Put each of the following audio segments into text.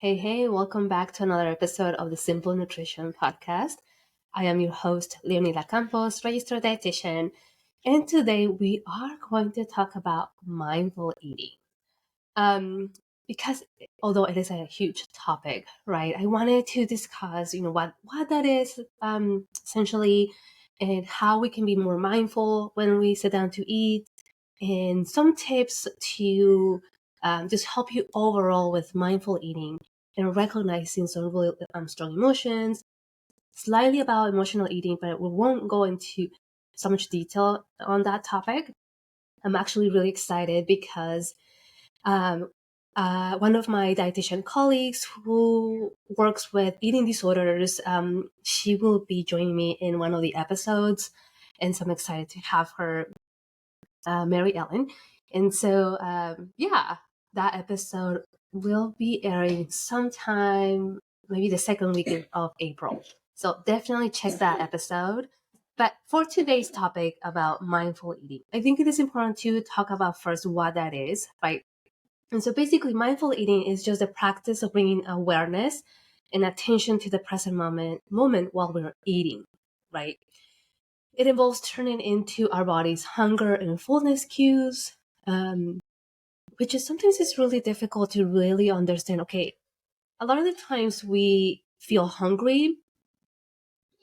Hey, welcome back to another episode of the Simple Nutrition Podcast. I am your host, Leonila Campos, registered dietitian, and today we are going to talk about mindful eating. Because although it is a huge topic, right, I wanted to discuss, what that is, essentially, and how we can be more mindful when we sit down to eat, and some tips to just help you overall with mindful eating and recognizing some really strong emotions, slightly about emotional eating, but we won't go into so much detail on that topic. I'm actually really excited because one of my dietitian colleagues who works with eating disorders, she will be joining me in one of the episodes, and so I'm excited to have her, Mary Ellen. And so, that episode will be airing sometime, maybe the second week of April. So definitely check that episode. But for today's topic about mindful eating, I think it is important to talk about first what that is, right? And so basically, mindful eating is just the practice of bringing awareness and attention to the present moment while we're eating, right? It involves turning into our body's hunger and fullness cues, which is sometimes it's really difficult to really understand. Okay, a lot of the times we feel hungry,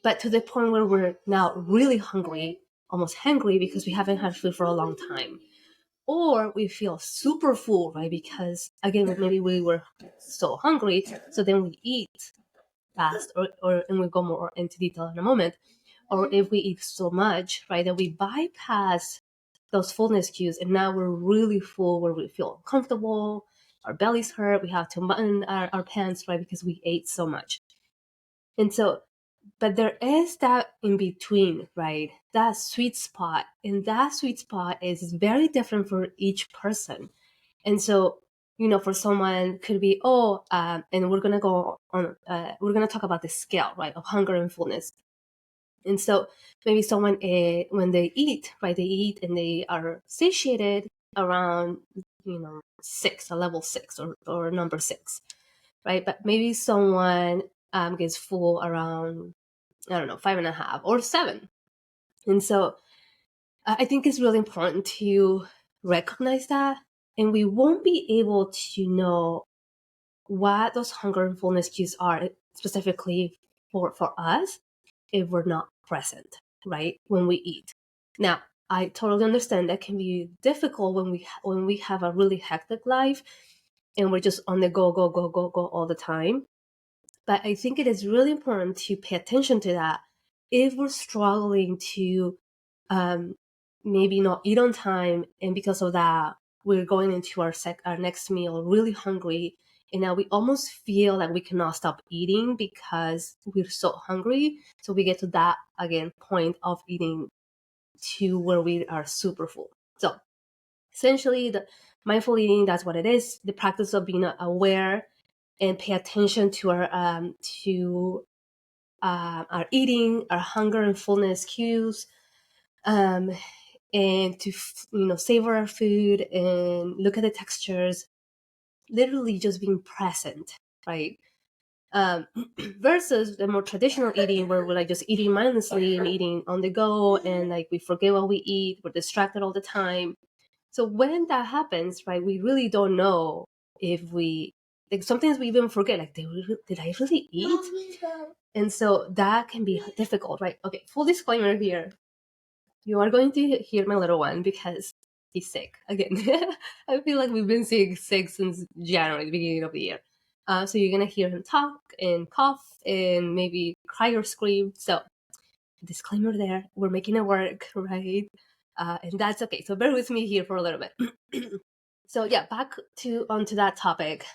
but to the point where we're now really hungry, almost hangry because we haven't had food for a long time. Or we feel super full, right? Because again, maybe we were so hungry, so then we eat fast, and we'll go more into detail in a moment. Or if we eat so much, right, that we bypass those fullness cues and now we're really full where we feel uncomfortable, our bellies hurt, we have to button our pants, right, because we ate so much. And so, but there is that in between, right, that sweet spot. And that sweet spot is very different for each person. And so, for someone could be, and we're going to go on, we're going to talk about the scale, right, of hunger and fullness. And so maybe someone, when they eat, right, they eat and they are satiated around, a level 6 or number 6, right? But maybe someone gets full around, I don't know, 5.5 or 7. And so I think it's really important to recognize that. And we won't be able to know what those hunger and fullness cues are specifically for us if we're not present, right, when we eat. Now, I totally understand that can be difficult when we have a really hectic life and we're just on the go all the time. But I think it is really important to pay attention to that if we're struggling to maybe not eat on time, and because of that, we're going into our next meal really hungry, and now we almost feel like we cannot stop eating because we're so hungry. So we get to that, again, point of eating to where we are super full. So essentially, the mindful eating, that's what it is. The practice of being aware and pay attention to our eating, our hunger and fullness cues, and to savor our food and look at the textures, literally just being present, right? Versus the more traditional eating where we're like just eating mindlessly and eating on the go, and like we forget what we eat, we're distracted all the time. So when that happens, right, we really don't know if we, like, sometimes we even forget, like, did I really eat? And so that can be difficult, right? Okay, full disclaimer here. You are going to hear my little one because he's sick again. I feel like we've been sick since January, the beginning of the year. So you're gonna hear him talk and cough and maybe cry or scream. So disclaimer there, we're making it work, right? And that's okay. So bear with me here for a little bit. So yeah, back onto that topic.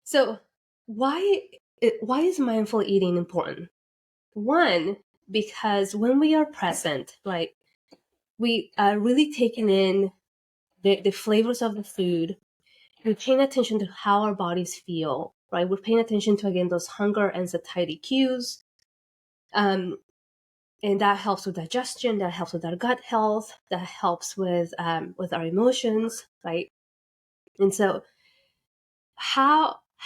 So why is mindful eating important? One, because when we are present, right, we are really taking in the flavors of the food. We're paying attention to how our bodies feel, right? We're paying attention to, again, those hunger and satiety cues. And that helps with digestion, that helps with our gut health, that helps with our emotions, right? And so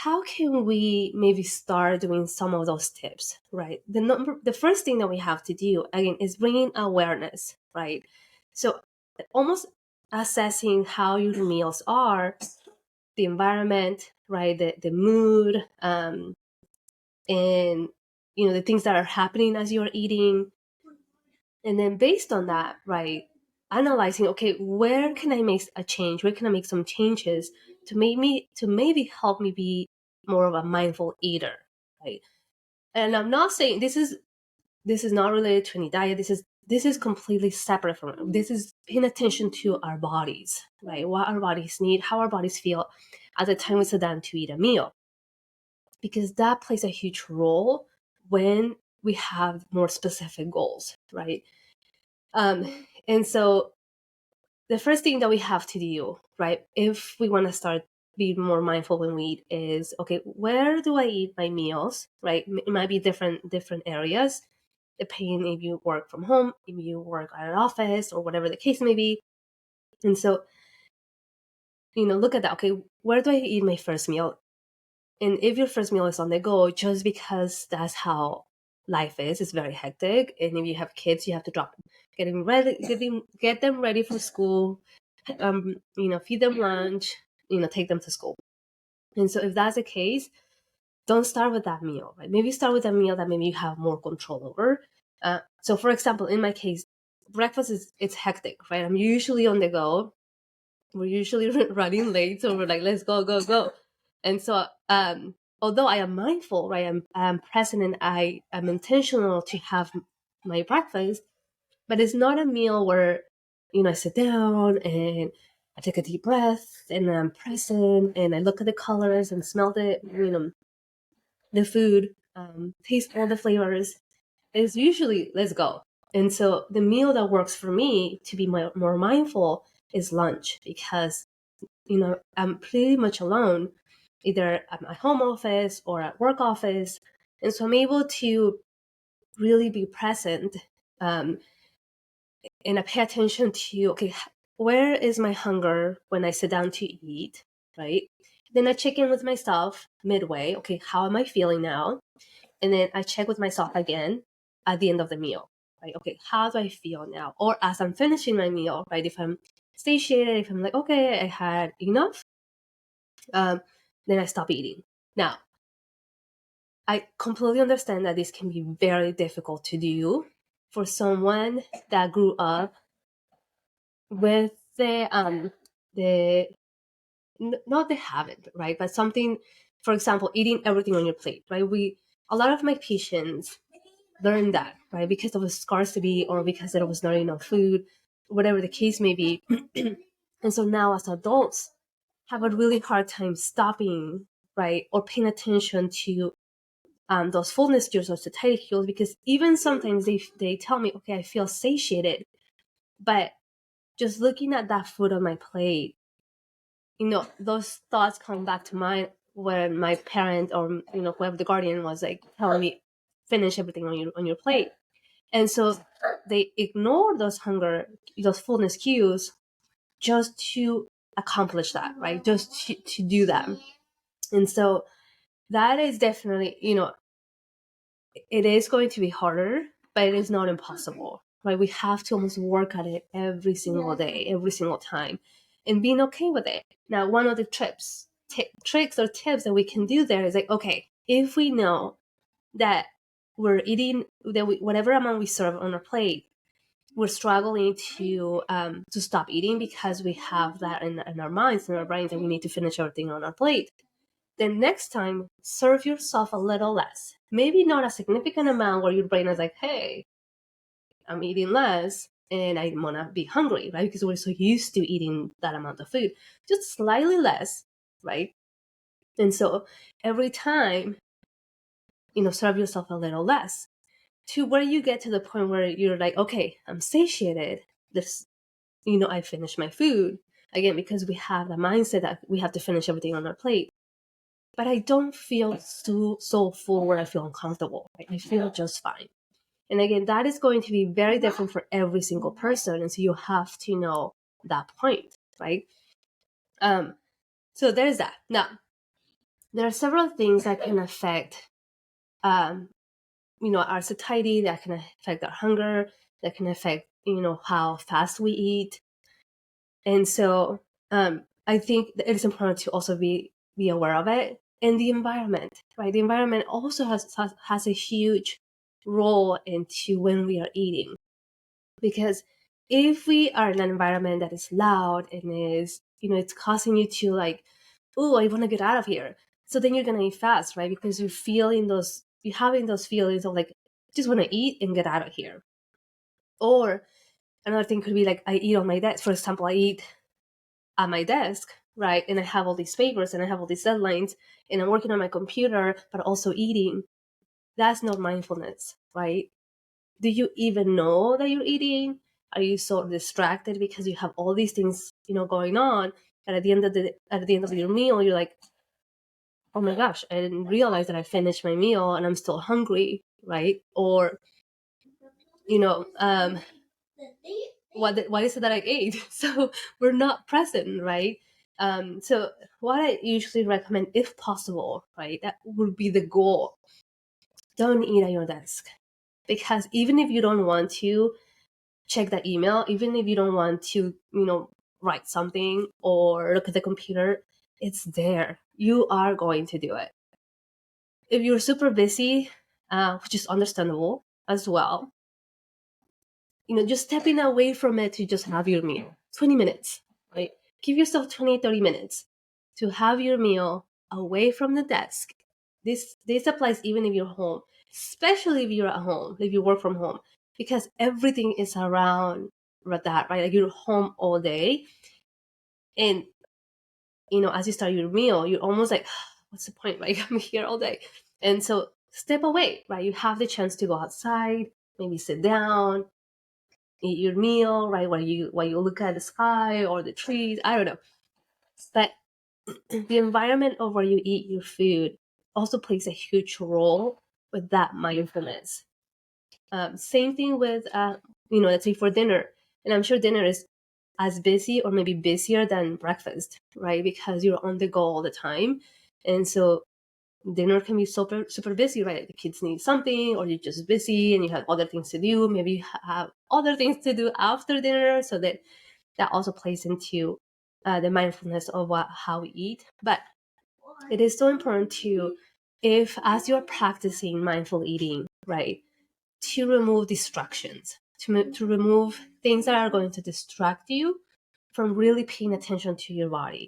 how can we maybe start doing some of those tips, right? The first thing that we have to do again is bringing awareness, right? So almost assessing how your meals are, the environment, right? The mood, and the things that are happening as you're eating, and then based on that, right, analyzing, okay, where can I make a change? Where can I make some changes to maybe help me be more of a mindful eater, right? And I'm not saying this is not related to any diet. This is completely separate from it. This is paying attention to our bodies, right? What our bodies need, how our bodies feel at the time we sit down to eat a meal, because that plays a huge role when we have more specific goals, right? And so the first thing that we have to do, right, if we want to start being more mindful when we eat, is okay, where do I eat my meals, right? It might be different areas, depending if you work from home, if you work at an office, or whatever the case may be. And so, look at that. Okay, where do I eat my first meal? And if your first meal is on the go, just because that's how life is, it's very hectic. And if you have kids, you have to get them ready for school, feed them lunch, take them to school. And so if that's the case, don't start with that meal, right? Maybe start with a meal that maybe you have more control over. So for example, in my case, breakfast it's hectic, right? I'm usually on the go. We're usually running late, so we're like, let's go, go, go. And so, although I am mindful, right, I'm present and I am intentional to have my breakfast, but it's not a meal where, I sit down and I take a deep breath and I'm present and I look at the colors and smell the food, taste all the flavors. It's usually, let's go. And so the meal that works for me to be more mindful is lunch, because I'm pretty much alone, either at my home office or at work office. And so I'm able to really be present, and I pay attention to, okay, where is my hunger when I sit down to eat, right? Then I check in with myself midway. Okay, how am I feeling now? And then I check with myself again at the end of the meal, right? Okay, how do I feel now? Or as I'm finishing my meal, right? If I'm satiated, if I'm like, okay, I had enough, then I stop eating. Now, I completely understand that this can be very difficult to do for someone that grew up with the not the habit, right? But something, for example, eating everything on your plate, right? A lot of my patients learned that, right? Because of the scarcity or because there was not enough food, whatever the case may be. And so now as adults have a really hard time stopping, right? Or paying attention to those fullness cues or satiety cues, because even sometimes they tell me, okay, I feel satiated, but just looking at that food on my plate, those thoughts come back to mind when my parent or whoever the guardian was like telling me, finish everything on your plate. And so they ignore those fullness cues just to accomplish that, right? Just to do that. And so that is definitely, it is going to be harder, but it is not impossible, right? We have to almost work at it every single day, every single time, and being okay with it. Now, one of the tricks or tips that we can do there is like, okay, if we know that we're eating whatever amount we serve on our plate, we're struggling to stop eating because we have that in our minds and our brains that we need to finish everything on our plate. Then next time, serve yourself a little less. Maybe not a significant amount where your brain is like, hey, I'm eating less and I want to be hungry, right? Because we're so used to eating that amount of food. Just slightly less, right? And so every time, serve yourself a little less, to where you get to the point where you're like, okay, I'm satiated. This, I finished my food. Again, because we have the mindset that we have to finish everything on our plate. But I don't feel so full where I feel uncomfortable. Right? I feel just fine. And again, that is going to be very different for every single person. And so you have to know that point, right? So there's that. Now, there are several things that can affect, our satiety, that can affect our hunger, that can affect, how fast we eat. And so I think that it is important to also be aware of it. And the environment, right? The environment also has a huge role into when we are eating. Because if we are in an environment that is loud and is, it's causing you to like, oh, I want to get out of here. So then you're going to eat fast, right? Because you're having those feelings of like, just want to eat and get out of here. Or another thing could be like, I eat on my desk. For example, I eat at my desk, right? And I have all these papers and I have all these deadlines and I'm working on my computer, but also eating. That's not mindfulness, right? Do you even know that you're eating? Are you so distracted because you have all these things, going on? And at the end of your meal, you're like, oh my gosh, I didn't realize that I finished my meal and I'm still hungry, right? Or, what is it that I ate? So we're not present, right? So what I usually recommend, if possible, right, that would be the goal. Don't eat at your desk, because even if you don't want to check that email, even if you don't want to, write something or look at the computer, it's there. You are going to do it. If you're super busy, which is understandable as well, just stepping away from it to just have your meal. 20 minutes, right? Give yourself 20, 30 minutes to have your meal away from the desk. This applies even if you're home, especially if you're at home, if you work from home, because everything is around that, right? Like you're home all day. And, as you start your meal, you're almost like, what's the point, right? I'm here all day. And so step away, right? You have the chance to go outside, maybe sit down, eat your meal, right? While you look at the sky or the trees, I don't know. But the environment of where you eat your food also plays a huge role with that mindfulness. Same thing with, let's say for dinner, and I'm sure dinner is as busy or maybe busier than breakfast, right? Because you're on the go all the time, and so dinner can be super super busy, right? The kids need something, or you're just busy and you have other things to do. Maybe you have other things to do after dinner, so that also plays into the mindfulness of how we eat. But it is so important to, if as you're practicing mindful eating, right, to remove distractions, to remove things that are going to distract you from really paying attention to your body.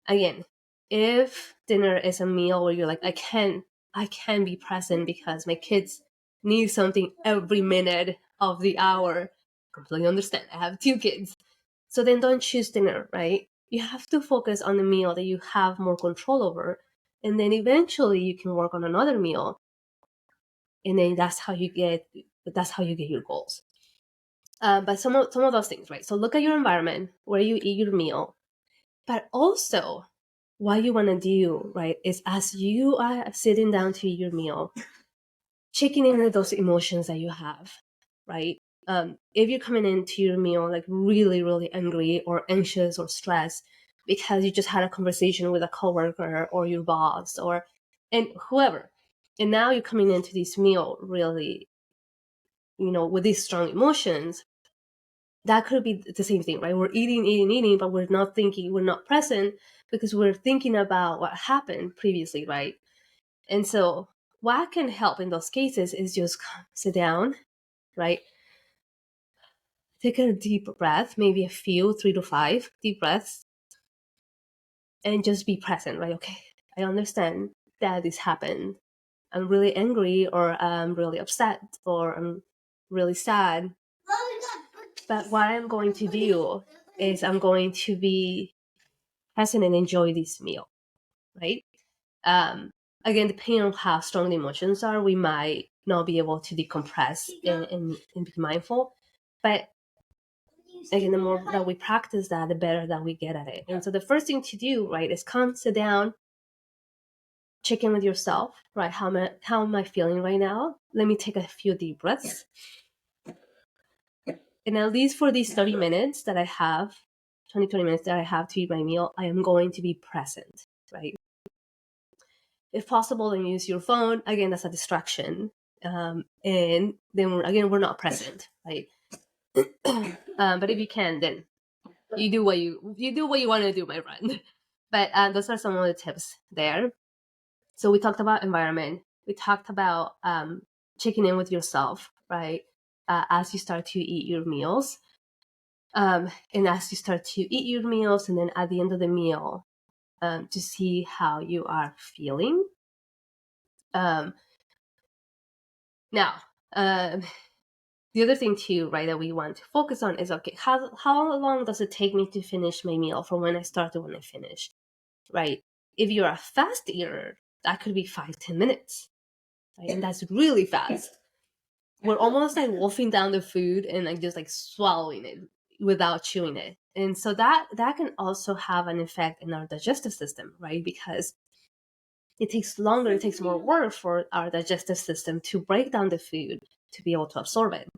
Again, if dinner is a meal where you're like, I can be present because my kids need something every minute of the hour. Completely understand. I have 2 kids. So then don't choose dinner, right? You have to focus on the meal that you have more control over. And then eventually you can work on another meal. And then that's how you get your goals. But some of those things, right? So look at your environment, where you eat your meal. But also what you want to do, right, is as you are sitting down to eat your meal, checking in with those emotions that you have, right? If you're coming into your meal like really, really angry or anxious or stressed because you just had a conversation with a coworker or your boss and whoever, and now you're coming into this meal really, with these strong emotions, that could be the same thing, right? We're eating, but we're not thinking, we're not present because we're thinking about what happened previously, right? And so what can help in those cases is just sit down, right? Take a deep breath, maybe a few, 3 to 5 deep breaths, and just be present, right? Okay, I understand that this happened. I'm really angry, or I'm really upset, or I'm really sad. But what I'm going to do is I'm going to be present and enjoy this meal, right? Um, Again, depending on how strong the emotions are, we might not be able to decompress and be mindful. But again, the more that we practice that, the better that we get at it. And so the first thing to do, right, is come sit down, check in with yourself, right? How am I feeling right now? Let me take a few deep breaths. And at least for these 30 minutes that I have, 20 minutes that I have to eat my meal, I am going to be present, right? If possible, then use your phone. Again, that's a distraction. And then we're not present, right? But if you can, then you do what you want to do, my friend. But those are some of the tips there. So we talked about environment. We talked about checking in with yourself, right? As you start to eat your meals. And as you start to eat your meals, and then at the end of the meal, to see how you are feeling. Now, the other thing too, right, that we want to focus on is, okay, how long does it take me to finish my meal from when I start to when I finish, right? If you're a fast eater, that could be 5-10 minutes, right? And that's really fast. We're almost like wolfing down the food and like just like swallowing it without chewing it. And so that can also have an effect in our digestive system, right? Because it takes longer, it takes more work for our digestive system to break down the food to be able to absorb it.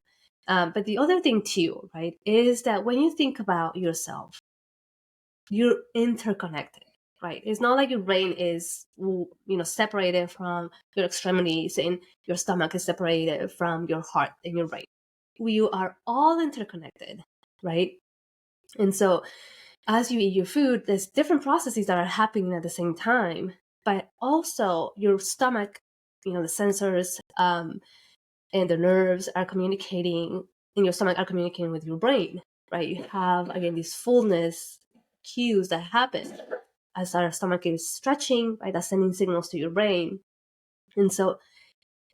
But the other thing too, right, is that when you think about yourself, you're interconnected, right? It's not like your brain is, separated from your extremities and your stomach is separated from your heart and your brain. We are all interconnected, right? And so as you eat your food, there's different processes that are happening at the same time, but also your stomach, the sensors and the nerves are communicating, and your stomach are communicating with your brain, right? You have, again, these fullness cues that happen as our stomach is stretching, right? That's sending signals to your brain. And so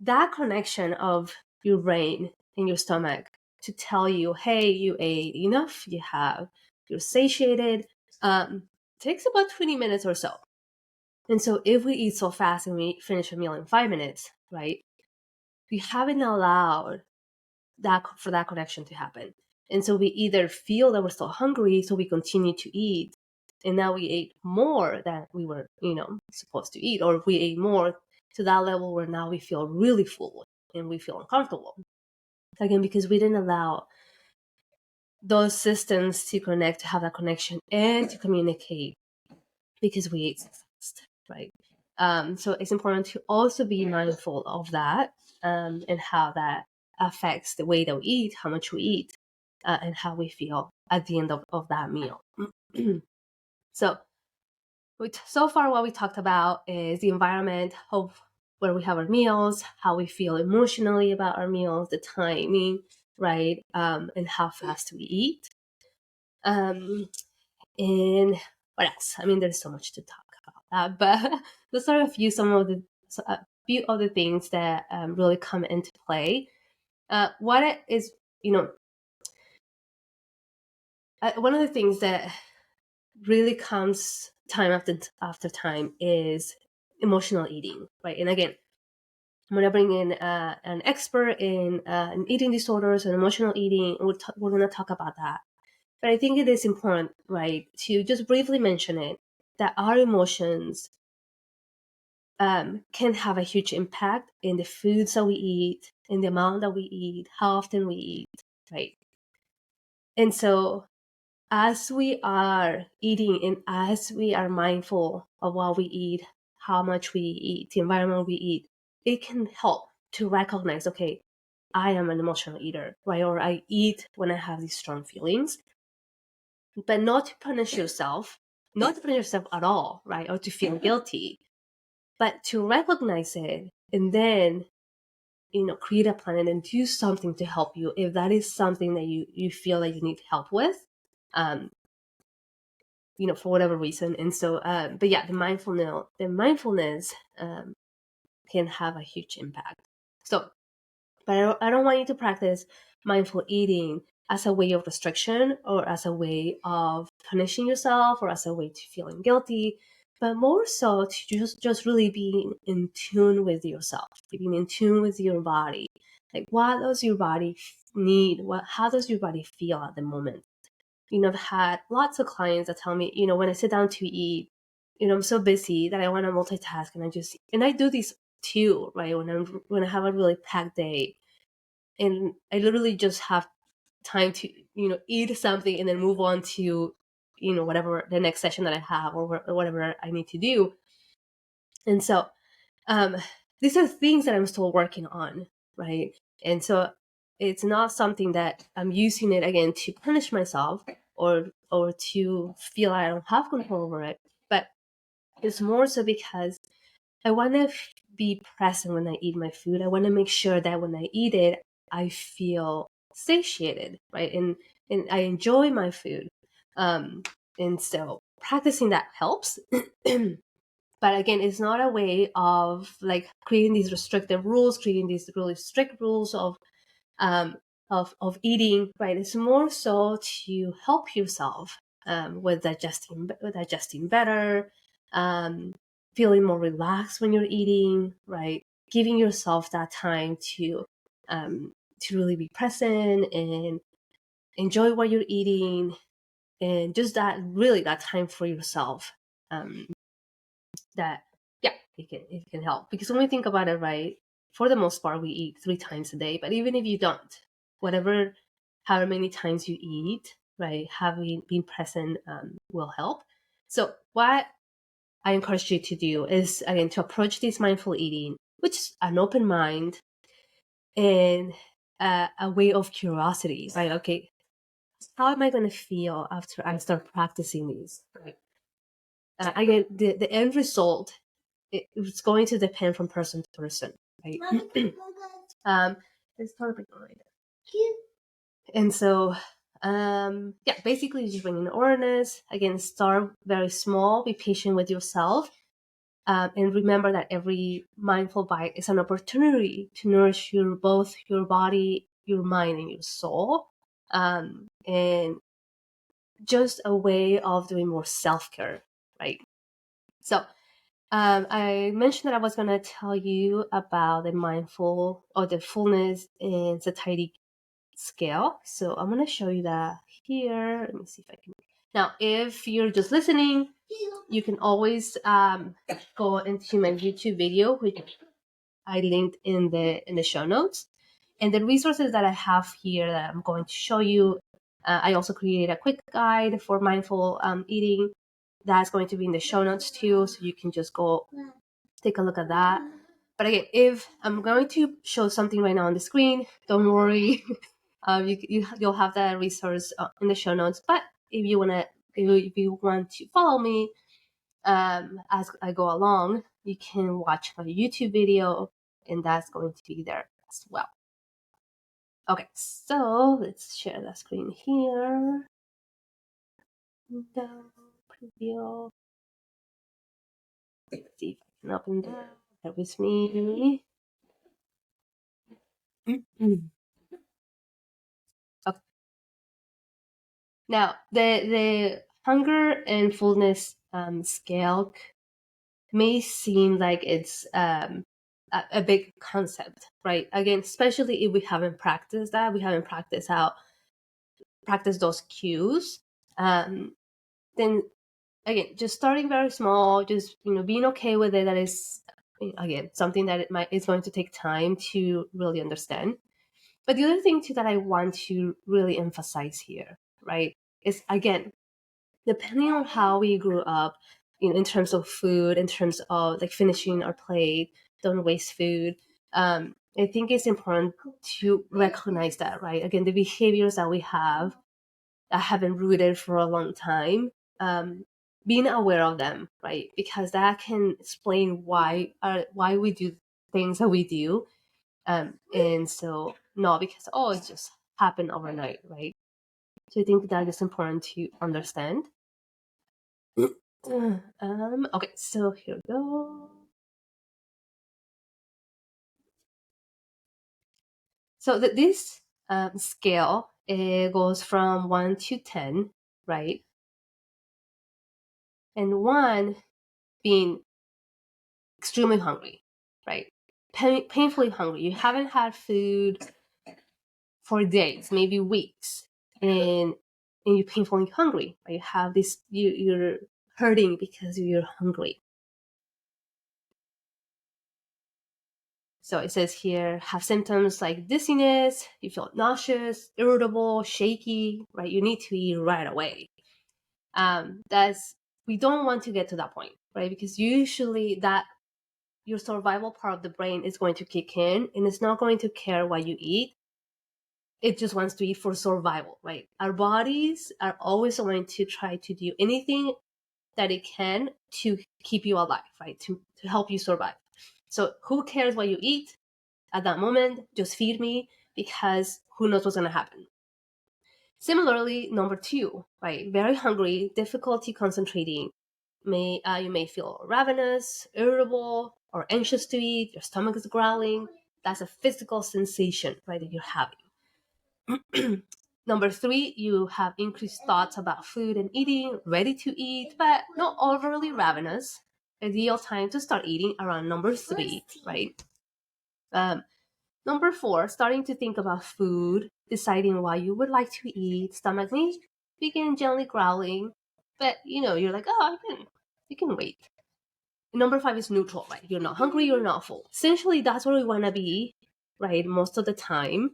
that connection of your brain and your stomach to tell you, hey, you ate enough, you're satiated, takes about 20 minutes or so. And so if we eat so fast and we finish a meal in 5 minutes, right, we haven't allowed for that connection to happen. And so we either feel that we're still hungry, so we continue to eat, and now we ate more than we were, supposed to eat, or we ate more to that level where now we feel really full and we feel uncomfortable. Again, because we didn't allow those systems to connect, to have that connection and to communicate, because we ate so fast, right? So it's important to also be mindful of that, and how that affects the way that we eat, how much we eat, and how we feel at the end of that meal. So far what we talked about is the environment of where we have our meals, how we feel emotionally about our meals, the timing, right, and how fast we eat. And what else? I mean, there's so much to talk about that, but those are a few of the things that really come into play. What it is, one of the things that really comes time after time is emotional eating, right? And again, I'm going to bring in an expert in eating disorders and emotional eating. We're going to talk about that. But I think it is important, right, to just briefly mention it, that our emotions can have a huge impact in the foods that we eat, in the amount that we eat, how often we eat, right? And so as we are eating and as we are mindful of what we eat, how much we eat, the environment we eat, it can help to recognize, okay, I am an emotional eater, right? Or I eat when I have these strong feelings. But not to punish yourself, not to punish yourself at all, right? Or to feel guilty, but to recognize it and then, create a plan and then do something to help you if that is something that you feel like you need help with, for whatever reason. And so, but yeah, the mindfulness can have a huge impact. So, but I don't want you to practice mindful eating as a way of restriction or as a way of punishing yourself or as a way to feeling guilty, but more so to just really being in tune with yourself, being in tune with your body. Like, what does your body need? How does your body feel at the moment? I've had lots of clients that tell me, when I sit down to eat, I'm so busy that I want to multitask, and I do this too, right? When I have a really packed day, and I literally just have time to, eat something and then move on to, whatever the next session that I have or whatever I need to do. And so these are things that I'm still working on, right? And so it's not something that I'm using it again to punish myself or to feel I don't have control over it, but it's more so because I want to be present when I eat my food. I want to make sure that when I eat it, I feel satiated, right? And I enjoy my food. And so practicing that helps. But again, it's not a way of like creating these restrictive rules, creating these really strict rules um, of eating, right? It's more so to help yourself with digesting better, feeling more relaxed when you're eating, right? Giving yourself that time to really be present and enjoy what you're eating, and just that time for yourself. That yeah, it can help, because when we think about it, right, for the most part we eat 3 times a day, but even if you don't, whatever, however many times you eat, right, having been present will help. So what I encourage you to do is, again, to approach this mindful eating, which is an open mind and a way of curiosity, right? Okay, how am I going to feel after I start practicing these? Right? Again, the end result, it's going to depend from person to person, right? It's totally right. And so, yeah, basically just bringing awareness. Again, start very small, be patient with yourself, and remember that every mindful bite is an opportunity to nourish both your body, your mind, and your soul. And just a way of doing more self-care, right? So I mentioned that I was going to tell you about the mindful or the fullness and satiety scale. So I'm going to show you that here. Let me see if I can. Now, if you're just listening, you can always go into my YouTube video, which I linked in the show notes. And the resources that I have here that I'm going to show you, I also created a quick guide for mindful eating. That's going to be in the show notes too, so you can just go take a look at that. But again, if I'm going to show something right now on the screen, don't worry. You'll have that resource in the show notes. But if you want to follow me as I go along, you can watch my YouTube video, and that's going to be there as well. Okay, so let's share the screen here. Preview. Let's see if I can open that. That was me. Okay. Now the hunger and fullness scale may seem like it's a big concept, right? Again, especially if we haven't practiced that, we haven't practiced those cues. Then again, just starting very small, just being okay with it. That is, again, something that it's going to take time to really understand. But the other thing too that I want to really emphasize here, right, is again, depending on how we grew up, in terms of food, in terms of like finishing our plate, don't waste food. I think it's important to recognize that, right? Again, the behaviors that we have that have been rooted for a long time, being aware of them, right? Because that can explain why we do things that we do. And so not because, it just happened overnight, right? So I think that is important to understand. Okay, so here we go. So this scale, it goes from 1 to 10, right? And 1 being extremely hungry, right? Painfully hungry. You haven't had food for days, maybe weeks, and you're painfully hungry. Right? You have this. You're hurting because you're hungry. So it says here, have symptoms like dizziness, you feel nauseous, irritable, shaky, right? You need to eat right away. We don't want to get to that point, right? Because usually your survival part of the brain is going to kick in, and it's not going to care what you eat. It just wants to eat for survival, right? Our bodies are always going to try to do anything that it can to keep you alive, right? To help you survive. So who cares what you eat at that moment? Just feed me, because who knows what's going to happen. Similarly, number 2, right? Very hungry, difficulty concentrating. You may feel ravenous, irritable, or anxious to eat. Your stomach is growling. That's a physical sensation, right, that you're having. Number 3, you have increased thoughts about food and eating, ready to eat, but not overly ravenous. Ideal time to start eating around number 3, right? Number 4, starting to think about food, deciding what you would like to eat. Stomach may begin gently growling, but you're like, oh, you can wait. Number 5 is neutral, right? You're not hungry, you're not full. Essentially, that's where we want to be, right? Most of the time,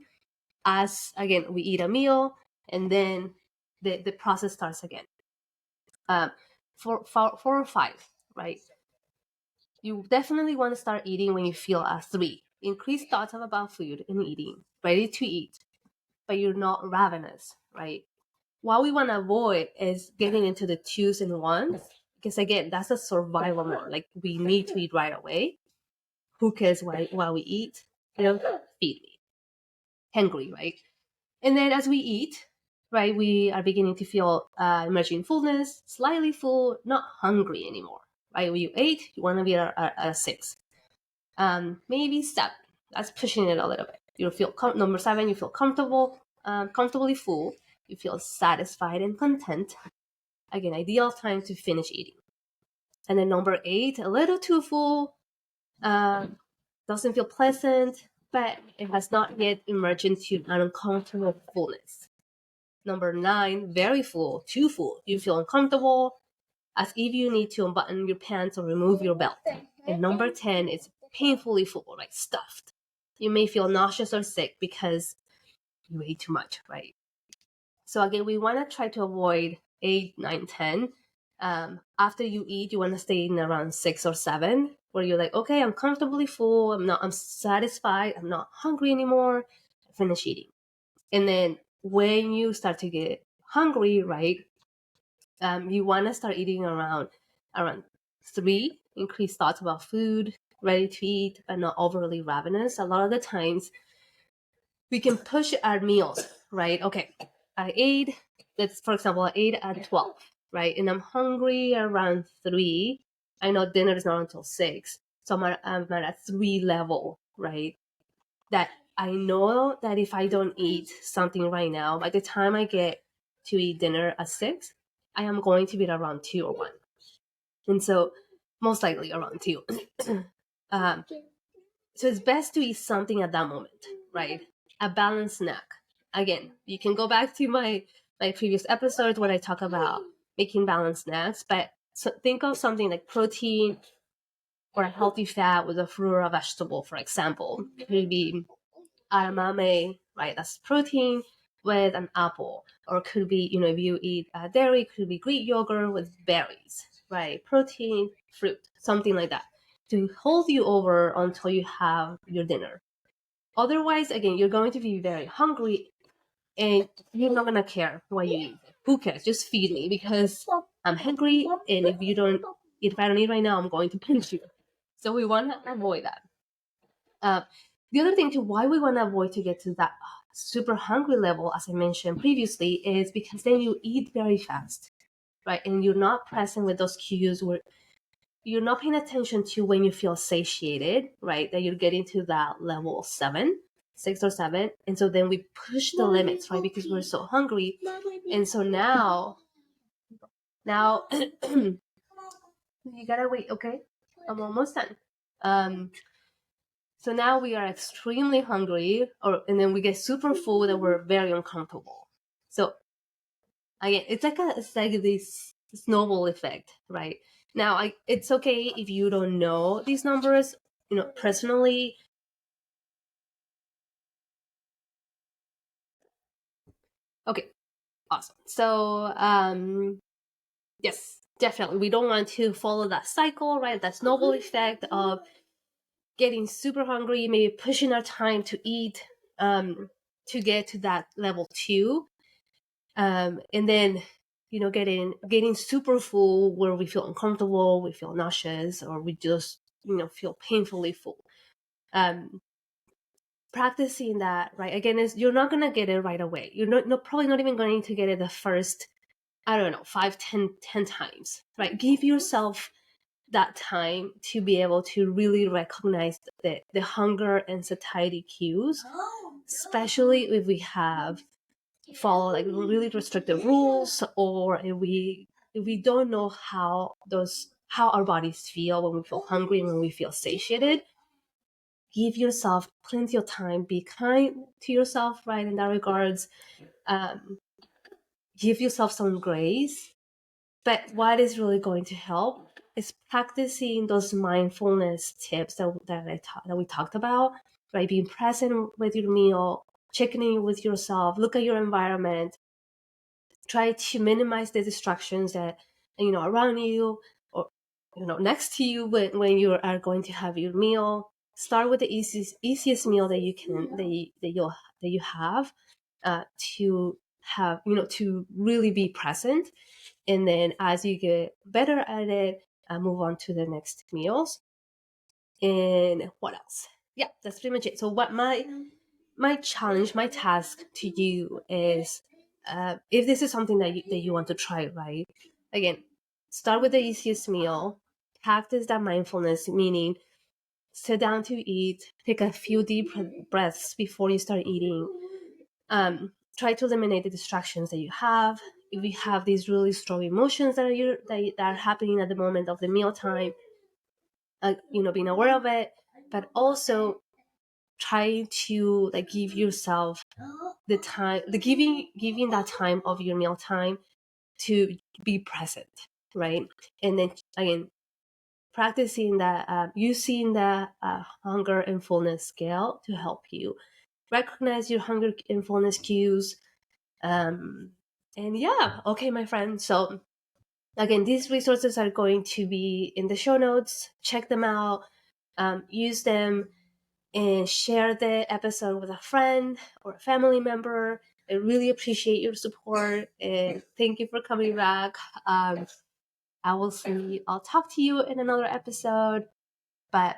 as again, we eat a meal and then the process starts again. 4 or 5, right? You definitely want to start eating when you feel a 3. Increased thoughts about food and eating, ready to eat, but you're not ravenous, right? What we want to avoid is getting into the 2s and 1s, because again, that's a survival mode. Like, we need to eat right away. Who cares while we eat? Feed me. Hungry, right? And then as we eat, right, we are beginning to feel emerging fullness, slightly full, not hungry anymore, right? When you 8, you want to be at a 6. Maybe 7. That's pushing it a little bit. You feel number 7. You feel comfortably full. You feel satisfied and content. Again, ideal time to finish eating. And then number 8, a little too full. Doesn't feel pleasant, but it has not yet emerged into an uncomfortable fullness. Number 9, very full, too full. You feel uncomfortable, as if you need to unbutton your pants or remove your belt. And number 10 is painfully full, like stuffed. You may feel nauseous or sick because you ate too much, right? So again, we want to try to avoid 8, 9, 10. After you eat, you want to stay in around 6 or 7, where you're like, okay, I'm comfortably full. I'm satisfied. I'm not hungry anymore. Finish eating. And then when you start to get hungry, right, you want to start eating around 3. Increased thoughts about food, ready to eat, but not overly ravenous. A lot of the times, we can push our meals, right? Okay, I ate, for example, I ate at 12, right? And I'm hungry around 3. I know dinner is not until 6. So I'm at a 3 level, right? That I know that if I don't eat something right now, by the time I get to eat dinner at 6, I am going to be at around 2 or 1. And so most likely around 2. So it's best to eat something at that moment, right? A balanced snack. Again, you can go back to my previous episodes when I talk about making balanced snacks, but think of something like protein or a healthy fat with a fruit or a vegetable, for example. It could be edamame, right? That's protein with an apple. Or it could be, if you eat dairy, it could be Greek yogurt with berries, right? Protein, fruit, something like that, to hold you over until you have your dinner. Otherwise, again, you're going to be very hungry and you're not going to care what you eat. Who cares? Just feed me, because I'm hungry, and if I don't eat right now, I'm going to pinch you. So we want to avoid that. The other thing, why we want to avoid to get to that super hungry level, as I mentioned previously, is because then you eat very fast, right? And you're not present with those cues, where you're not paying attention to when you feel satiated, right? That you're getting to that level 7, 6 or 7. And so then we push the limits, right? Because we're so hungry. And so now you gotta wait, okay? I'm almost done. So now we are extremely hungry, and then we get super full and we're very uncomfortable. So again, it's like this snowball effect, right? Now, it's okay if you don't know these numbers, personally. Okay, awesome. So, yes, definitely, we don't want to follow that cycle, right? That snowball effect of getting super hungry, maybe pushing our time to eat to get to that level 2, and then getting super full where we feel uncomfortable, we feel nauseous, or we just feel painfully full. Practicing that, right, again, is you're not gonna get it right away. You're probably not even going to get it the first, I don't know, 5, 10 times, right? Give yourself that time to be able to really recognize the hunger and satiety cues, especially if we have follow like really restrictive rules, or if we don't know how our bodies feel when we feel hungry and when we feel satiated. Give yourself plenty of time. Be kind to yourself, right, in that regards. Give yourself some grace. But what is really going to help is practicing those mindfulness tips that we talked about, right? Being present with your meal, checking in with yourself, look at your environment, try to minimize the distractions that around you or next to you when you are going to have your meal. Start with the easiest meal that you can that you have, to have to really be present, and then as you get better at it, move on to the next meals. And what else? Yeah, that's pretty much it. So what my challenge, my task to you is, if this is something that you want to try, right? Again, start with the easiest meal. Practice that mindfulness, meaning sit down to eat, take a few deep breaths before you start eating. Try to eliminate the distractions that you have. If you have these really strong emotions that are happening at the moment of the mealtime, being aware of it, but also try to like give yourself the time, giving that time of your meal time to be present, right? And then again, practicing that, using the hunger and fullness scale to help you recognize your hunger and fullness cues. And yeah, okay, my friend. So again, these resources are going to be in the show notes. Check them out, use them, and share the episode with a friend or a family member. I really appreciate your support, and thank you for coming back. I'll talk to you in another episode, but